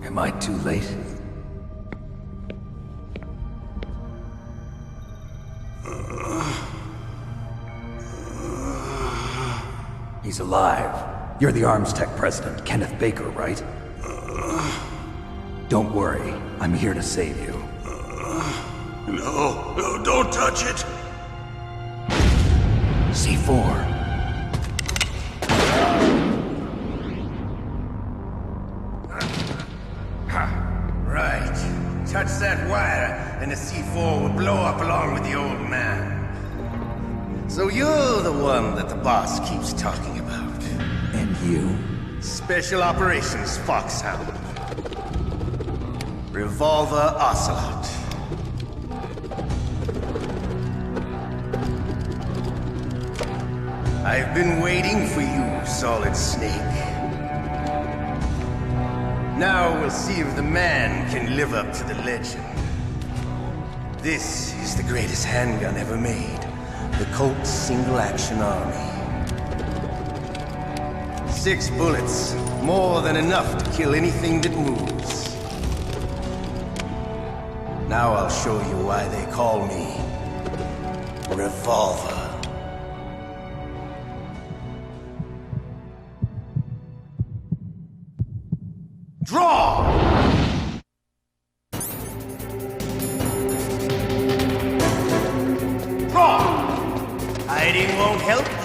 Am I too late? He's alive. You're the Arms Tech president, Kenneth Baker, right? Don't worry. I'm here to save you. No, don't touch it! C4. Right. Touch that wire, and the C4 will blow up along with the old man. So you're the one that the boss keeps talking about. And you? Special Operations Foxhound. Revolver Ocelot. I've been waiting for you, Solid Snake. Now we'll see if the man can live up to the legend. This is the greatest handgun ever made. The Colt Single Action Army. 6 bullets, more than enough to kill anything that moves. Now I'll show you why they call me Revolver. Draw! Draw! Hiding won't help you.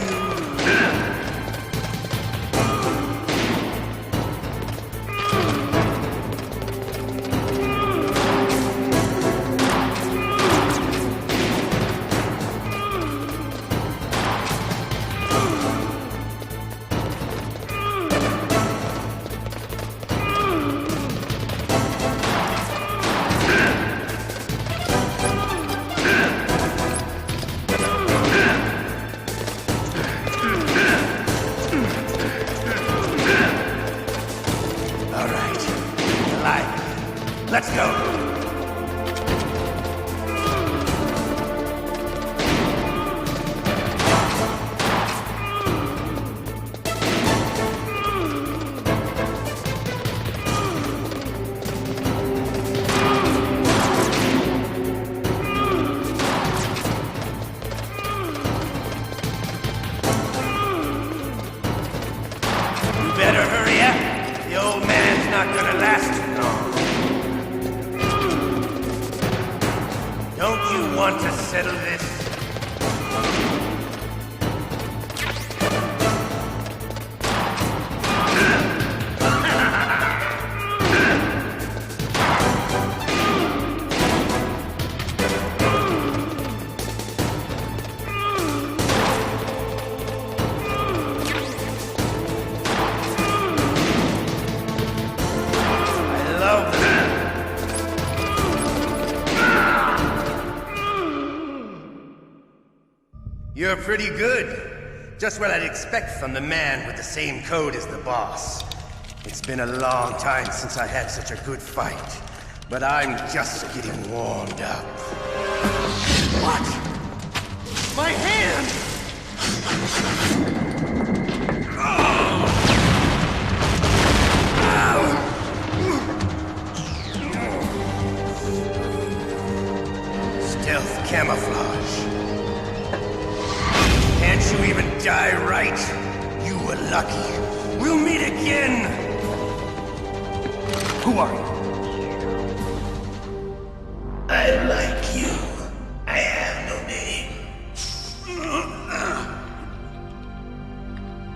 Let's go! You better hurry up. The old man's not gonna last too long. Don't you want to settle this? I love that. You're pretty good. Just what I'd expect from the man with the same code as the boss. It's been a long time since I had such a good fight, but I'm just getting warmed up. What? My hand! Stealth camouflage. Can't you even die right? You were lucky. We'll meet again! Who are you? I like you. I have no name.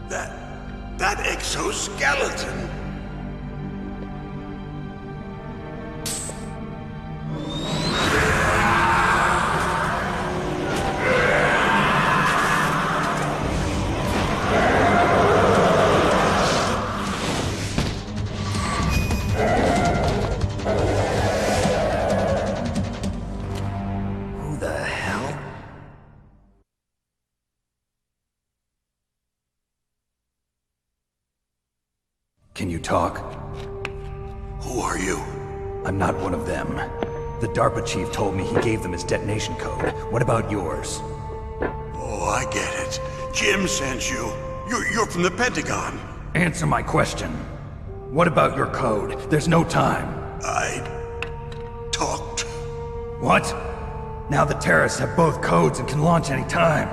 That exoskeleton. Can you talk? Who are you? I'm not one of them. The DARPA chief told me he gave them his detonation code. What about yours? Oh, I get it. Jim sent you. You're from the Pentagon. Answer my question. What about your code? There's no time. I talked. What? Now the terrorists have both codes and can launch any time.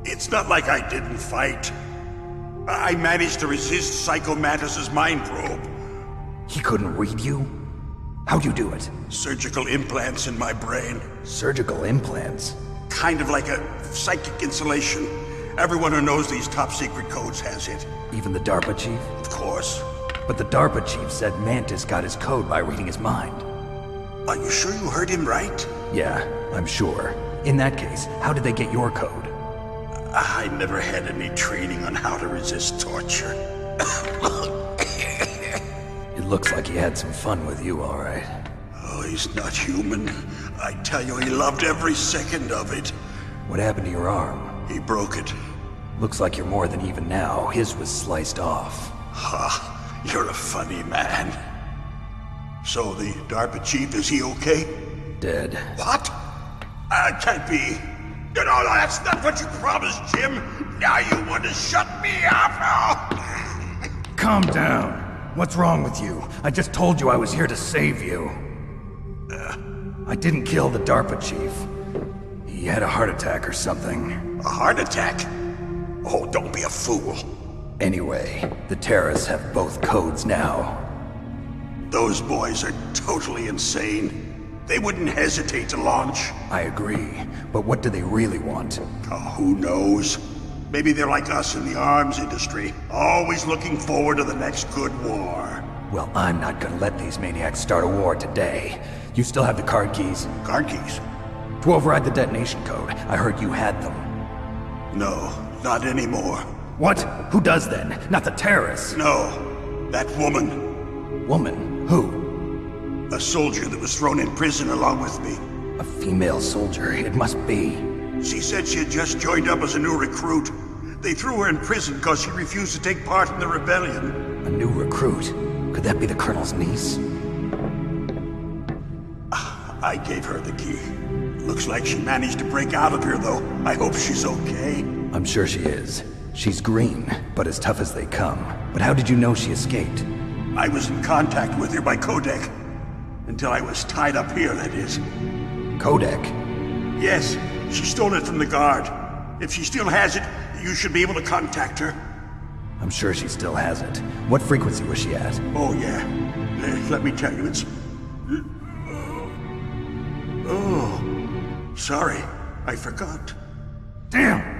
It's not like I didn't fight. I managed to resist Psycho Mantis's mind probe. He couldn't read you? How'd you do it? Surgical implants in my brain. Surgical implants? Kind of like a psychic insulation. Everyone who knows these top-secret codes has it. Even the DARPA chief? Of course. But the DARPA chief said Mantis got his code by reading his mind. Are you sure you heard him right? Yeah, I'm sure. In that case, how did they get your code? I never had any training on how to resist torture. It looks like he had some fun with you, all right. Oh, he's not human. I tell you, he loved every second of it. What happened to your arm? He broke it. Looks like you're more than even now. His was sliced off. Ha, you're a funny man. So the DARPA chief, is he okay? Dead. What? Can't be. No, that's not what you promised, Jim. Now you want to shut me up? Calm down. What's wrong with you? I just told you I was here to save you. I didn't kill the DARPA chief. He had a heart attack or something. A heart attack? Oh, don't be a fool. Anyway, the terrorists have both codes now. Those boys are totally insane. They wouldn't hesitate to launch. I agree, but what do they really want? Oh, who knows? Maybe they're like us in the arms industry, always looking forward to the next good war. Well, I'm not gonna let these maniacs start a war today. You still have the card keys? Card keys? To override the detonation code. I heard you had them. No, not anymore. What? Who does then? Not the terrorists. No, that woman. Woman? Who? A soldier that was thrown in prison along with me. A female soldier, it must be. She said she had just joined up as a new recruit. They threw her in prison because she refused to take part in the rebellion. A new recruit? Could that be the Colonel's niece? I gave her the key. Looks like she managed to break out of here, though. I hope she's okay. I'm sure she is. She's green, but as tough as they come. But how did you know she escaped? I was in contact with her by codec. Until I was tied up here, that is. Codec? Yes, she stole it from the guard. If she still has it, you should be able to contact her. I'm sure she still has it. What frequency was she at? Oh, yeah. Let me tell you, it's... Oh, sorry. I forgot. Damn!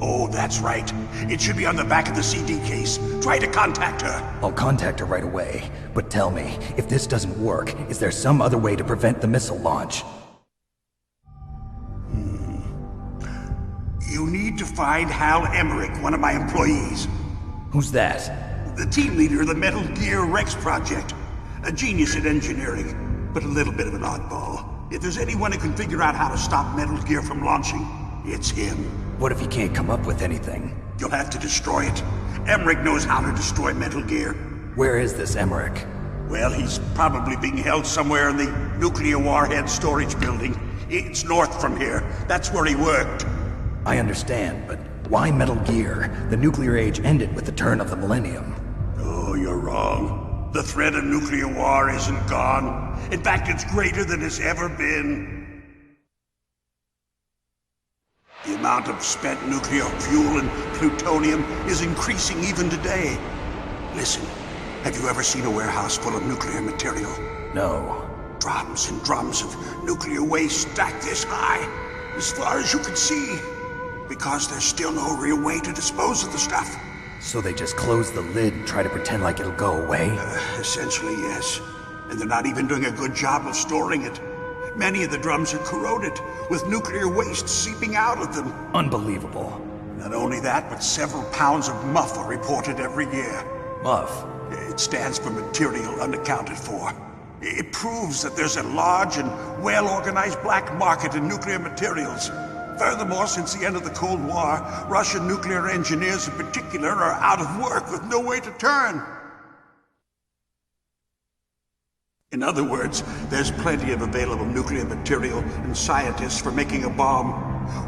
Oh, that's right. It should be on the back of the CD case. Try to contact her. I'll contact her right away. But tell me, if this doesn't work, is there some other way to prevent the missile launch? You need to find Hal Emmerich, one of my employees. Who's that? The team leader of the Metal Gear Rex project. A genius at engineering, but a little bit of an oddball. If there's anyone who can figure out how to stop Metal Gear from launching, it's him. What if he can't come up with anything? You'll have to destroy it. Emmerich knows how to destroy Metal Gear. Where is this Emmerich? Well, he's probably being held somewhere in the nuclear warhead storage building. It's north from here. That's where he worked. I understand, but why Metal Gear? The nuclear age ended with the turn of the millennium. Oh, you're wrong. The threat of nuclear war isn't gone. In fact, it's greater than it's ever been. The amount of spent nuclear fuel and plutonium is increasing even today. Listen, have you ever seen a warehouse full of nuclear material? No. Drums and drums of nuclear waste stacked this high, as far as you can see. Because there's still no real way to dispose of the stuff. So they just close the lid and try to pretend like it'll go away? Essentially, yes. And they're not even doing a good job of storing it. Many of the drums are corroded, with nuclear waste seeping out of them. Unbelievable. Not only that, but several pounds of MUF are reported every year. MUF? It stands for material unaccounted for. It proves that there's a large and well-organized black market in nuclear materials. Furthermore, since the end of the Cold War, Russian nuclear engineers in particular are out of work with no way to turn. In other words, there's plenty of available nuclear material and scientists for making a bomb.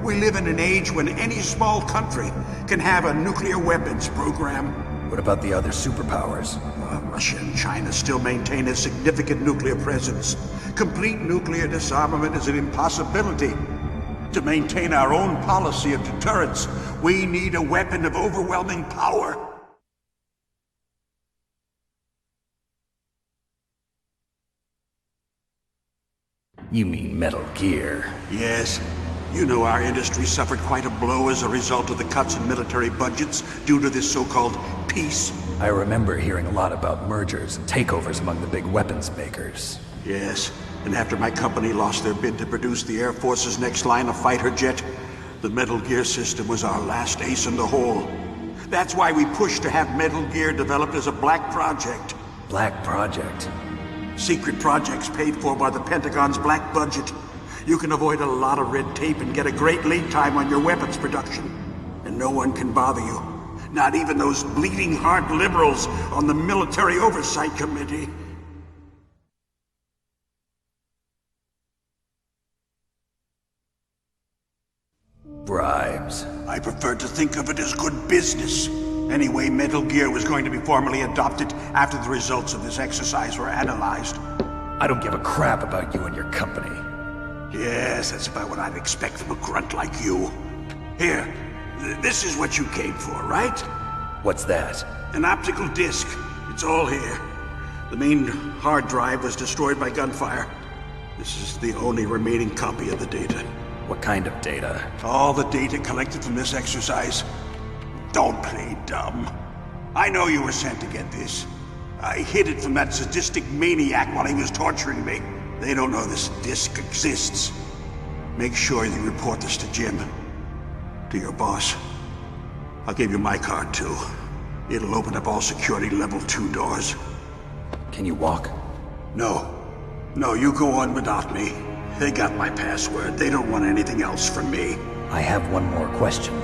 We live in an age when any small country can have a nuclear weapons program. What about the other superpowers? Russia and China still maintain a significant nuclear presence. Complete nuclear disarmament is an impossibility. To maintain our own policy of deterrence, we need a weapon of overwhelming power. You mean Metal Gear? Yes. You know our industry suffered quite a blow as a result of the cuts in military budgets due to this so-called peace. I remember hearing a lot about mergers and takeovers among the big weapons makers. Yes, and after my company lost their bid to produce the Air Force's next line of fighter jet, the Metal Gear system was our last ace in the hole. That's why we pushed to have Metal Gear developed as a black project. Black Project? Secret projects paid for by the Pentagon's black budget. You can avoid a lot of red tape and get a great lead time on your weapons production. And no one can bother you. Not even those bleeding heart liberals on the Military Oversight Committee. Bribes. I prefer to think of it as good business. Anyway, Metal Gear was going to be formally adopted after the results of this exercise were analyzed. I don't give a crap about you and your company. Yes, that's about what I'd expect from a grunt like you. Here, this is what you came for, right? What's that? An optical disc. It's all here. The main hard drive was destroyed by gunfire. This is the only remaining copy of the data. What kind of data? All the data collected from this exercise. Don't play dumb. I know you were sent to get this. I hid it from that sadistic maniac while he was torturing me. They don't know this disc exists. Make sure you report this to Jim. To your boss. I'll give you my card too. It'll open up all security level 2 doors. Can you walk? No. No, you go on without me. They got my password. They don't want anything else from me. I have one more question.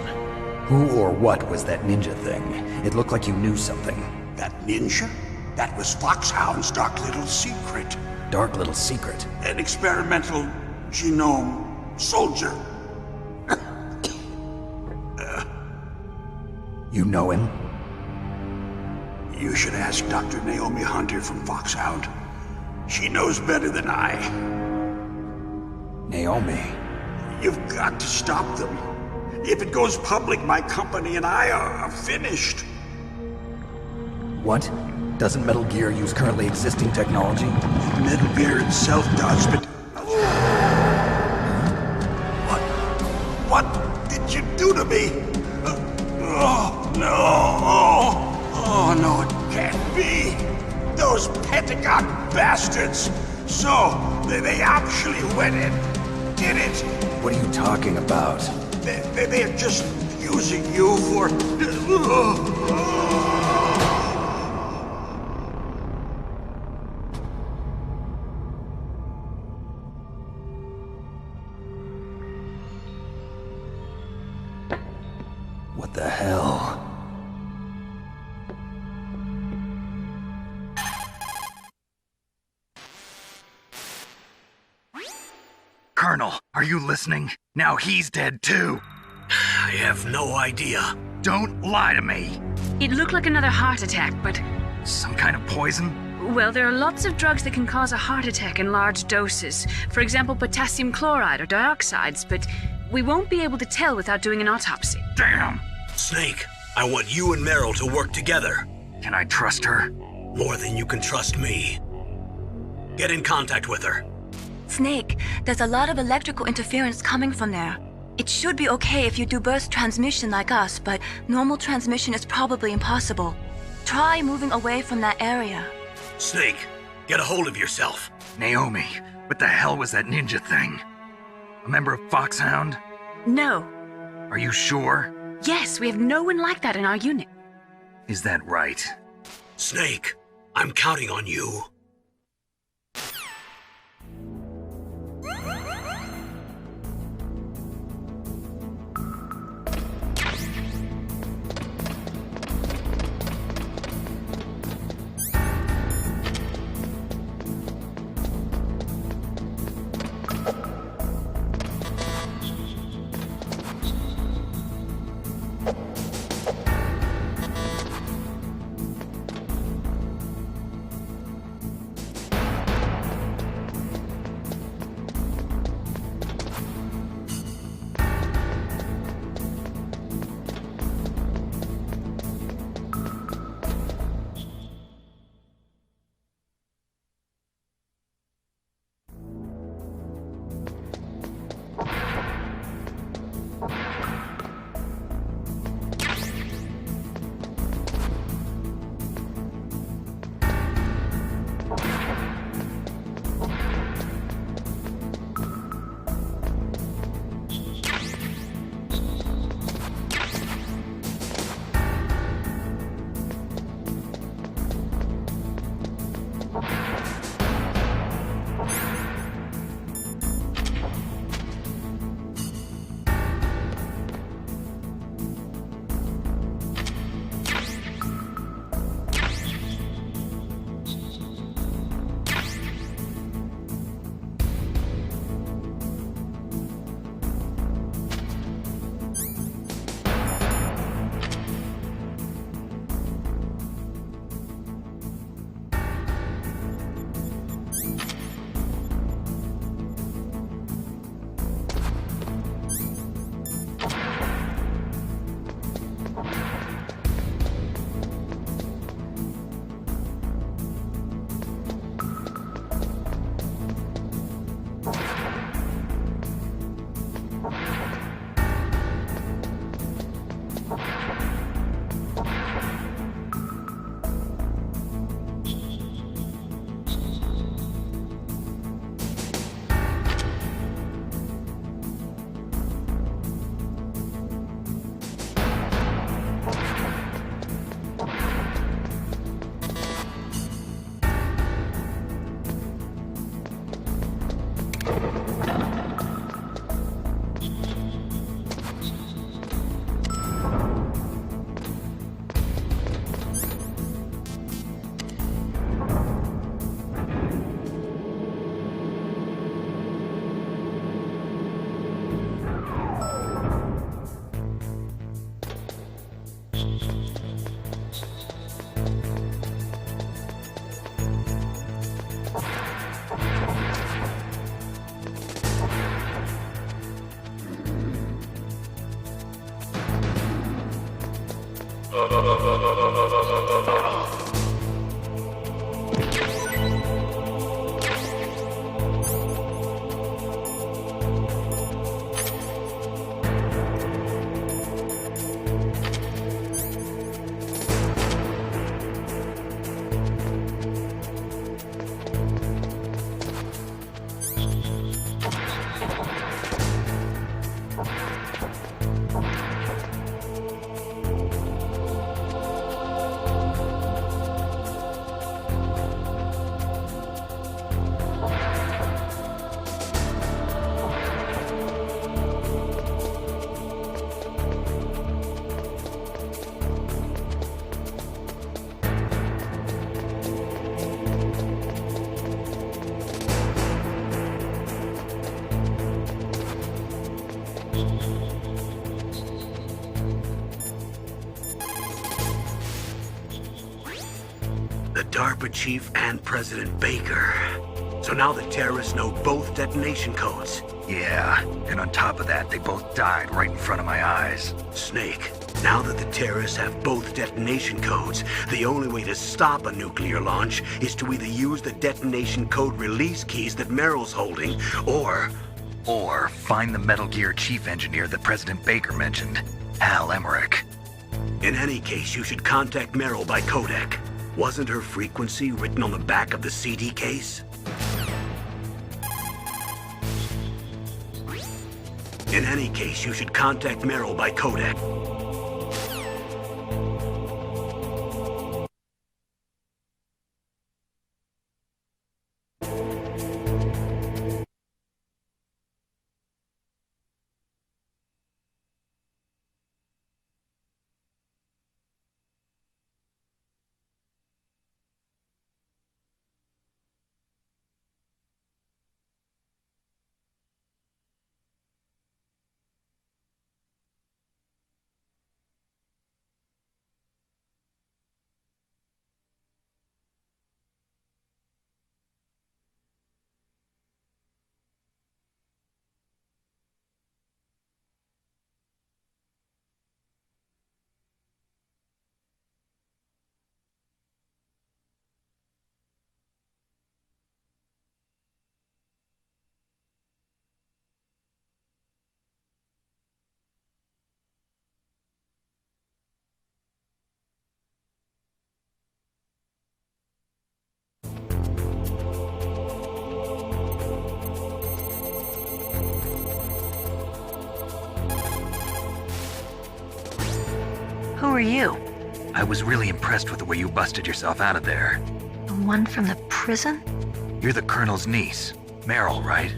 Who or what was that ninja thing? It looked like you knew something. That ninja? That was Foxhound's dark little secret. Dark little secret? An experimental genome soldier. You know him? You should ask Dr. Naomi Hunter from Foxhound. She knows better than I. Naomi? You've got to stop them. If it goes public, my company and I are finished. What? Doesn't Metal Gear use currently existing technology? Metal Gear itself does, but... What did you do to me? Oh, no. Oh, no, it can't be. Those Pentagon bastards. So, they actually went in, did it. What are you talking about? They're just using you for... What the hell? Colonel, are you listening? Now he's dead too. I have no idea. Don't lie to me. It looked like another heart attack, but... Some kind of poison? Well, there are lots of drugs that can cause a heart attack in large doses. For example, potassium chloride or dioxides, but we won't be able to tell without doing an autopsy. Damn! Snake, I want you and Meryl to work together. Can I trust her? More than you can trust me. Get in contact with her. Snake, there's a lot of electrical interference coming from there. It should be okay if you do burst transmission like us, but normal transmission is probably impossible. Try moving away from that area. Snake, get a hold of yourself. Naomi, what the hell was that ninja thing? A member of Foxhound? No. Are you sure? Yes, we have no one like that in our unit. Is that right? Snake, I'm counting on you. The DARPA chief and President Baker. So now the terrorists know both detonation codes. Yeah, and on top of that, they both died right in front of my eyes. Snake, now that the terrorists have both detonation codes, the only way to stop a nuclear launch is to either use the detonation code release keys that Meryl's holding, or find the Metal Gear chief engineer that President Baker mentioned, Hal Emmerich. in any case, you should contact Meryl by codec. Wasn't her frequency written on the back of the CD case? In any case, you should contact Meryl by codec. Who are you? I was really impressed with the way you busted yourself out of there. The one from the prison? You're the Colonel's niece, Meryl, right?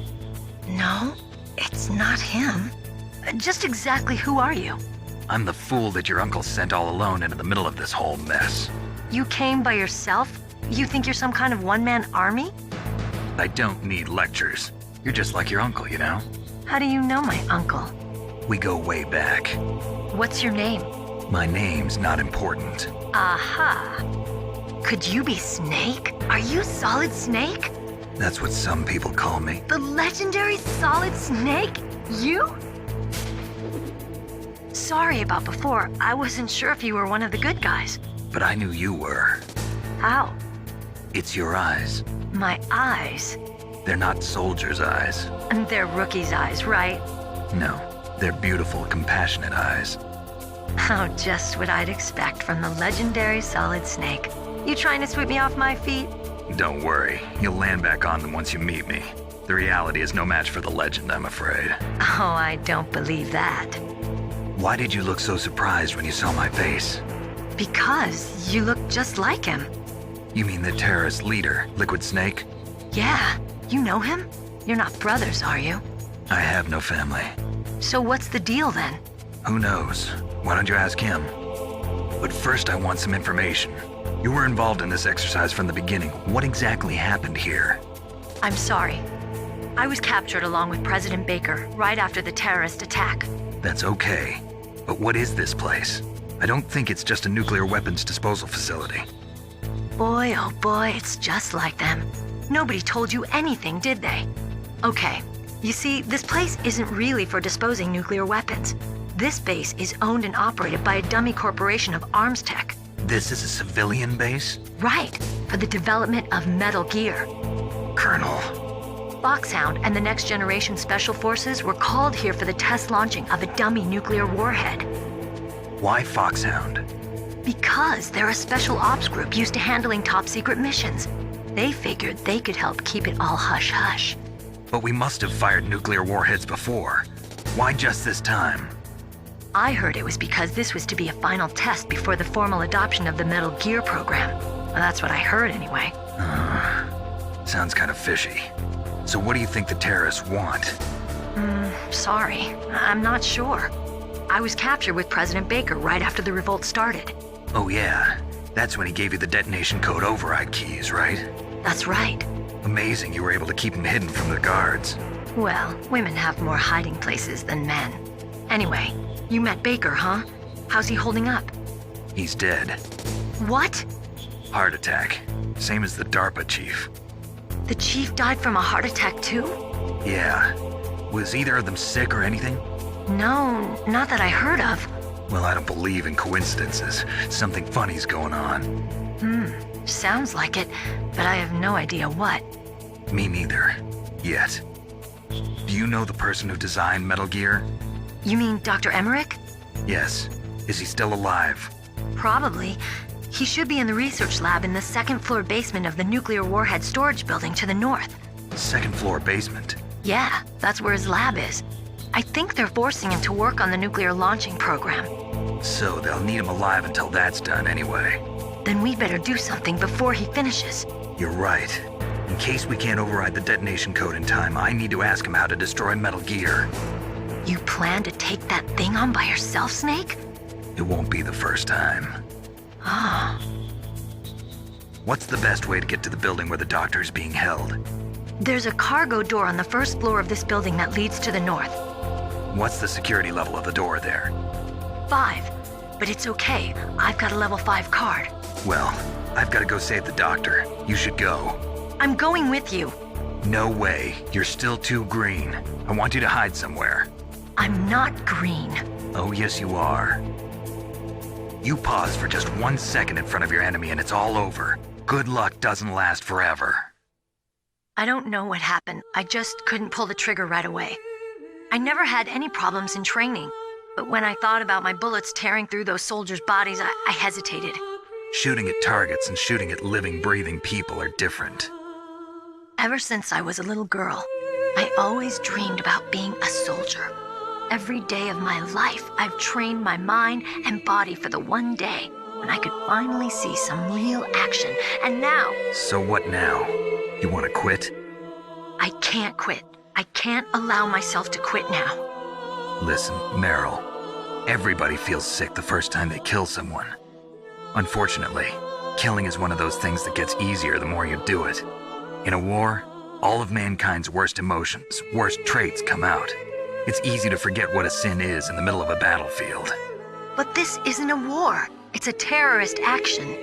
No, it's not him. Just exactly who are you? I'm the fool that your uncle sent all alone into the middle of this whole mess. You came by yourself? You think you're some kind of one-man army? I don't need lectures. You're just like your uncle, you know? How do you know my uncle? We go way back. What's your name? My name's not important. Aha. Could you be Snake? Are you Solid Snake? That's what some people call me. The legendary Solid Snake? You? Sorry about before. I wasn't sure if you were one of the good guys. But I knew you were. How? It's your eyes. My eyes? They're not soldiers' eyes. And they're rookies' eyes, right? No, they're beautiful, compassionate eyes. Oh, just what I'd expect from the legendary Solid Snake. You trying to sweep me off my feet? Don't worry, you'll land back on them once you meet me. The reality is no match for the legend, I'm afraid. Oh, I don't believe that. Why did you look so surprised when you saw my face? Because you look just like him. You mean the terrorist leader, Liquid Snake? Yeah, you know him? You're not brothers, are you? I have no family. So what's the deal then? Who knows? Why don't you ask him? But first I want some information. You were involved in this exercise from the beginning. What exactly happened here? I'm sorry. I was captured along with President Baker right after the terrorist attack. That's okay. But what is this place? I don't think it's just a nuclear weapons disposal facility. Boy, oh boy, it's just like them. Nobody told you anything, did they? Okay, you see, this place isn't really for disposing nuclear weapons. This base is owned and operated by a dummy corporation of arms tech. This is a civilian base? Right, for the development of Metal Gear. Colonel. Foxhound and the Next Generation Special Forces were called here for the test launching of a dummy nuclear warhead. Why Foxhound? Because they're a special ops group used to handling top-secret missions. They figured they could help keep it all hush-hush. But we must have fired nuclear warheads before. Why just this time? I heard it was because this was to be a final test before the formal adoption of the Metal Gear program. Well, that's what I heard anyway. Sounds kind of fishy. So what do you think the terrorists want? Sorry, I'm not sure. I was captured with President Baker right after the revolt started. Oh yeah, that's when he gave you the detonation code override keys, right? That's right. Amazing you were able to keep him hidden from the guards. Well, women have more hiding places than men. Anyway, you met Baker, huh? How's he holding up? He's dead. What? Heart attack. Same as the DARPA chief. The chief died from a heart attack too? Yeah. Was either of them sick or anything? No, not that I heard of. Well, I don't believe in coincidences. Something funny's going on. Sounds like it, but I have no idea what. Me neither. Yet. Do you know the person who designed Metal Gear? You mean Dr. Emmerich? Yes. Is he still alive? Probably. He should be in the research lab in the second-floor basement of the nuclear warhead storage building to the north. Second floor basement? Yeah, that's where his lab is. I think they're forcing him to work on the nuclear launching program. So they'll need him alive until that's done anyway. Then we better do something before he finishes. You're right. In case we can't override the detonation code in time, I need to ask him how to destroy Metal Gear. You plan to take that thing on by yourself, Snake? It won't be the first time. Ah. What's the best way to get to the building where the doctor's being held? There's a cargo door on the first floor of this building that leads to the north. What's the security level of the door there? 5. But it's okay. I've got a level 5 card. Well, I've got to go save the doctor. You should go. I'm going with you. No way. You're still too green. I want you to hide somewhere. I'm not green. Oh, yes, you are. You pause for just 1 second in front of your enemy and it's all over. Good luck doesn't last forever. I don't know what happened. I just couldn't pull the trigger right away. I never had any problems in training, but when I thought about my bullets tearing through those soldiers' bodies, I hesitated. Shooting at targets and shooting at living, breathing people are different. Ever since I was a little girl, I always dreamed about being a soldier. Every day of my life, I've trained my mind and body for the one day when I could finally see some real action, and now... So what now? You want to quit? I can't quit. I can't allow myself to quit now. Listen, Meryl, everybody feels sick the first time they kill someone. Unfortunately, killing is one of those things that gets easier the more you do it. In a war, all of mankind's worst emotions, worst traits come out. It's easy to forget what a sin is in the middle of a battlefield. But this isn't a war. It's a terrorist action.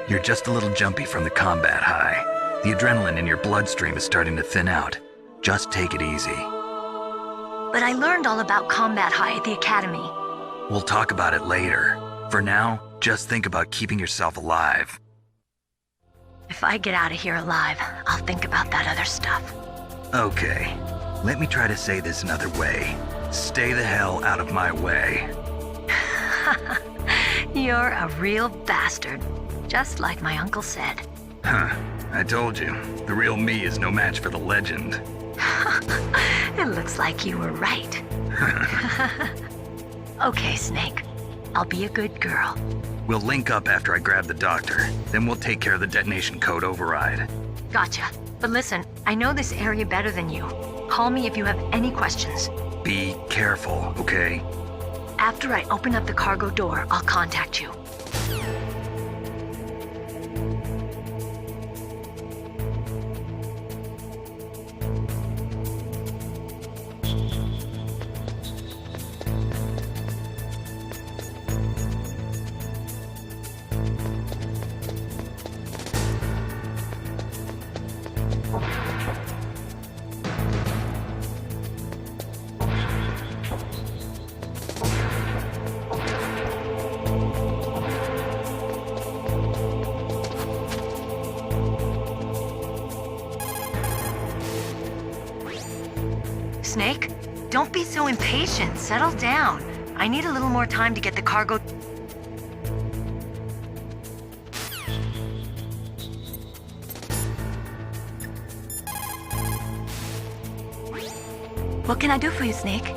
You're just a little jumpy from the combat high. The adrenaline in your bloodstream is starting to thin out. Just take it easy. But I learned all about combat high at the academy. We'll talk about it later. For now, just think about keeping yourself alive. If I get out of here alive, I'll think about that other stuff. Okay, let me try to say this another way. Stay the hell out of my way. You're a real bastard, just like my uncle said. Huh, I told you, the real me is no match for the legend. It looks like you were right. Okay, Snake. I'll be a good girl. We'll link up after I grab the doctor. Then we'll take care of the detonation code override. Gotcha. But listen, I know this area better than you. Call me if you have any questions. Be careful, okay? After I open up the cargo door, I'll contact you. Snake. Don't be so impatient. Settle down. I need a little more time to get the cargo. What can I do for you, Snake?